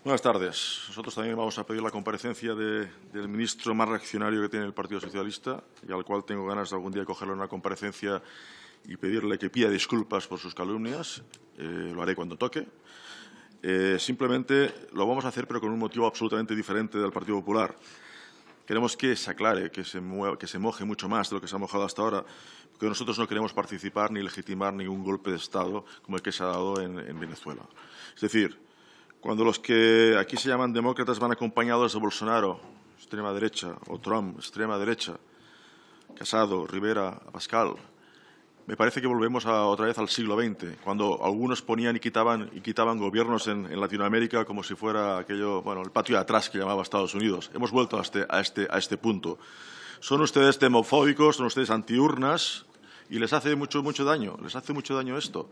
Buenas tardes. Nosotros también vamos a pedir la comparecencia del ministro más reaccionario que tiene el Partido Socialista y al cual tengo ganas de algún día cogerlo en una comparecencia y pedirle que pida disculpas por sus calumnias. Lo haré cuando toque. Simplemente lo vamos a hacer, pero con un motivo absolutamente diferente del Partido Popular. Queremos que se aclare, que se moje mucho más de lo que se ha mojado hasta ahora, porque nosotros no queremos participar ni legitimar ningún golpe de Estado como el que se ha dado en Venezuela. Es decir, cuando los que aquí se llaman demócratas van acompañados de Bolsonaro, extrema derecha, o Trump, extrema derecha, Casado, Rivera, Abascal, me parece que volvemos otra vez al siglo XX, cuando algunos ponían y quitaban gobiernos en Latinoamérica como si fuera aquello, bueno, el patio de atrás que llamaba Estados Unidos. Hemos vuelto a este punto. Son ustedes demofóbicos, son ustedes antiurnas y les hace mucho daño. Les hace mucho daño esto.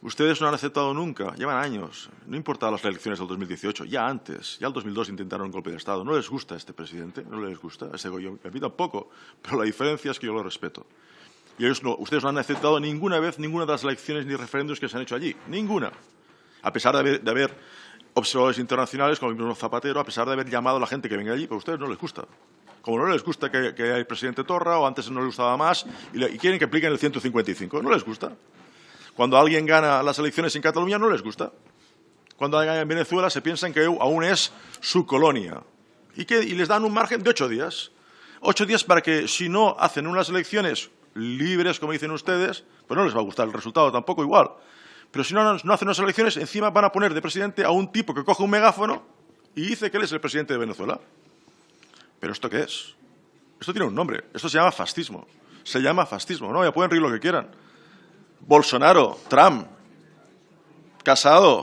Ustedes no han aceptado nunca, llevan años, no importa las elecciones del 2018, ya antes, ya el 2002 intentaron un golpe de Estado. No les gusta este presidente, no les gusta, a mí tampoco, pero la diferencia es que yo lo respeto. Y ustedes no han aceptado ninguna vez ninguna de las elecciones ni referéndums que se han hecho allí, ninguna. A pesar de haber observadores internacionales, como el mismo Zapatero, a pesar de haber llamado a la gente que venga allí, pero a ustedes no les gusta. Como no les gusta que haya el presidente Torra, o antes no les gustaba más, y quieren que apliquen el 155, no les gusta. Cuando alguien gana las elecciones en Cataluña, no les gusta. Cuando alguien gana en Venezuela, se piensan que aún es su colonia. Y les dan un margen de 8 días. 8 días para que, si no hacen unas elecciones libres, como dicen ustedes, pues no les va a gustar el resultado tampoco igual. Pero si no hacen unas elecciones, encima van a poner de presidente a un tipo que coge un megáfono y dice que él es el presidente de Venezuela. ¿Pero esto qué es? Esto tiene un nombre. Esto se llama fascismo. Se llama fascismo. No, ya pueden reír lo que quieran. Bolsonaro, Trump, Casado,